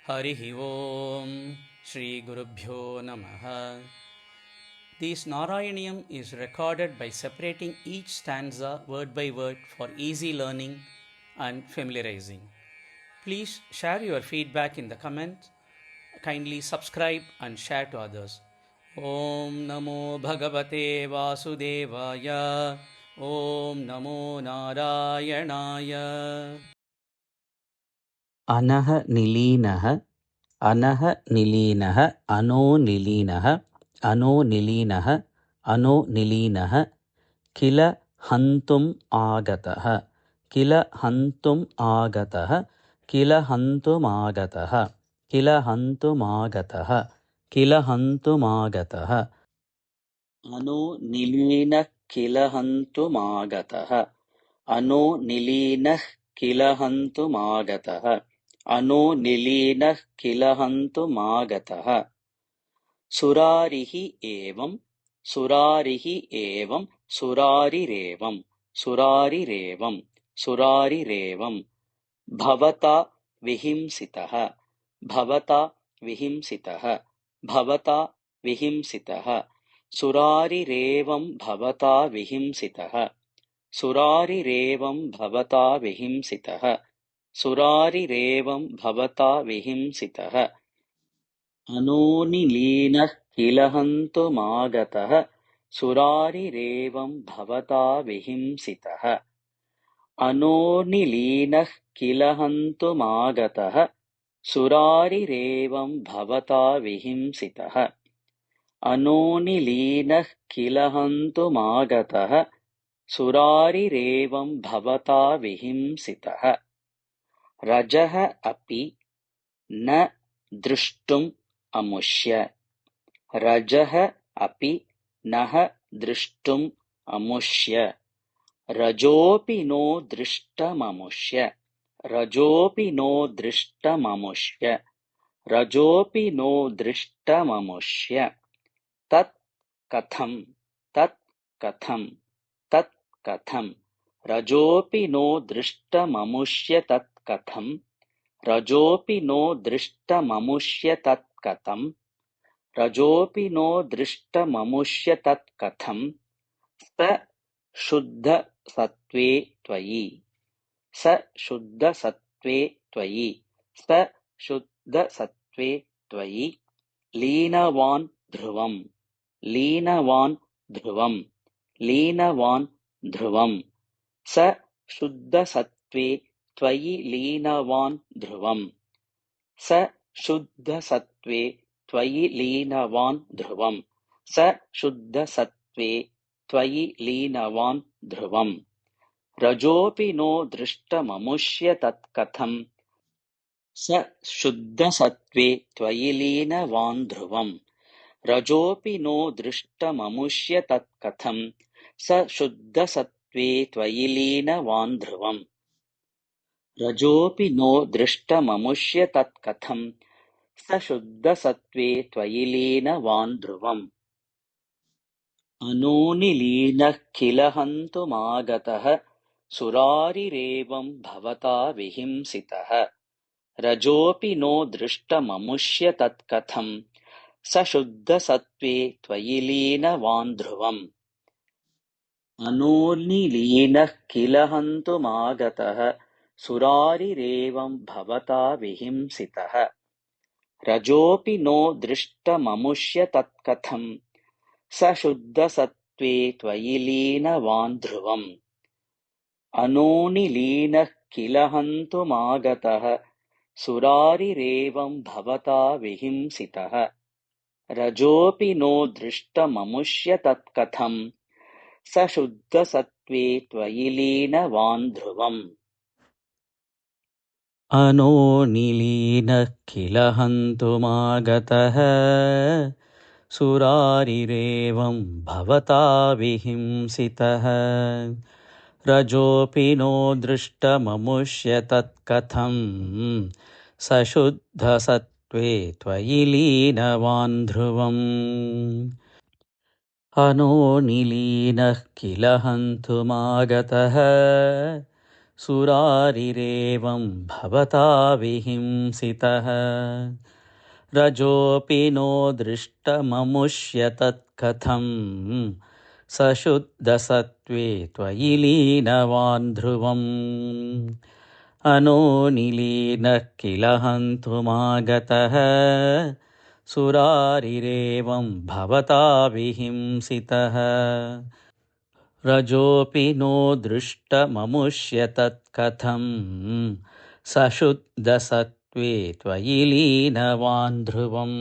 Harihi Om Shri Gurubhyo Namaha. This Narayaniyam is recorded by separating each stanza word by word for easy learning and familiarizing. Please share your feedback in the comments. Kindly subscribe and share to others. Om Namo Bhagavate Vasudevaya. Om Namo Narayanaya. अनः निलीनः अनः निलीनः अनो निलीनः अनो निलीनः अनो निलीनः किल हन्तुम् आगतः किल हन्तुम् आगतः किल हन्तुमागतः किल हन्तुमागतः किल हन्तुमागतः अनो निलीनः किल हन्तुमागतः अनो निलीनः किल हन्तुमागतः अनो निलीनः किल हन्तुमागतः सुरारिः एवं सुरारिः एवं सुरारिरेवं सुरारिरेवं सुरारिरेवं भवता विहिंसितः भवता विहिंसितः भवता विहिंसितः सुरारिरेवं भवता विहिंसितः सुरारिरेवं भवता विहिंसितः सुरारिरेवं भवता विहिंसितः अनो निलीनः किल हन्तुमागतः सुरारिरेवं भवता विहिंसितः अनो निलीनः किल हन्तुमागतः सुरारिरेवं भवता विहिंसितः अनो निलीनः किल हन्तुमागतः सुरारिरेवं भवता विहिंसितः रजः अपि न द्रष्टुम् अमुष्य रजः अपि नः द्रष्टुम् अमुष्य रजोऽपि नो दृष्टममुष्य रजोऽपि नो दृष्टममुष्य रजोऽपि नो दृष्टममुष्य तत् कथं तत् कथं तत् कथं रजोऽपि नो दृष्टममुष्य तत् कथं रजोऽपि नो दृष्टममुष्य तत् कथं रजोऽपि नो दृष्टममुष्य तत् कथं स शुद्धसत्त्वे त्वयि स शुद्धसत्त्वे त्वयि स शुद्धसत्त्वे त्वयि लीनवान् ध्रुवम् लीनवान् ध्रुवम् लीनवान् ध्रुवम् स शुद्धसत्त्वे त्वयि लीनवान् ध्रुवम् स शुद्धसत्त्वे त्वयि लीनवान् ध्रुवम् स शुद्धसत्त्वे त्वयि लीनवान् ध्रुवम् रजोऽपि नो दृष्टममुष्य तत् कथं स शुद्धसत्त्वे त्वयि लीनवान् ध्रुवम् रजोऽपि नो दृष्टममुष्य तत् कथं स शुद्धसत्त्वे त्वयि लीनवान् ध्रुवम् रजोऽपि नो दृष्टममुष्य तत् कथं स शुद्धसत्त्वे त्वयि लीनवान् ध्रुवम् अनो निलीनः किल हन्तुमागतः सुरारिरेवं भवता विहिंसितः रजोऽपि नो दृष्टममुष्य तत् कथं स शुद्धसत्त्वे त्वयि लीनवान् ध्रुवम् अनो निलीनः किल हन्तुमागतः सुरारिरेवं भवता विहिंसितः रजोऽपि नो दृष्टममुष्य तत् कथं स शुद्धसत्त्वे त्वयि लीनवान् ध्रुवम् अनो निलीनः किल हन्तुमागतः सुरारिरेवं भवता विहिंसितः रजोऽपि नो दृष्टममुष्य तत् कथं स शुद्धसत्त्वे त्वयि लीनवान् ध्रुवम् अनो निलीनः किल हन्तुमागतः सुरारिरेवं भवता विहिंसितः रजोऽपि नो दृष्टममुष्य तत्कथं स शुद्धसत्त्वे त्वयि लीनवान् ध्रुवम् अनो निलीनः किल हन्तुमागतः सुरारिरेवं भवता विहिंसितः रजोऽपि नो दृष्टममुष्य तत्कथं स शुद्धसत्त्वे त्वयि लीनवान् ध्रुवम् अनोनिलीनः किल हन्तुमागतः सुरारिरेवं भवता विहिंसितः रजोऽपि नो दृष्टममुष्य तत्कथं स शुद्धसत्त्वे त्वयि लीनवान् ध्रुवम्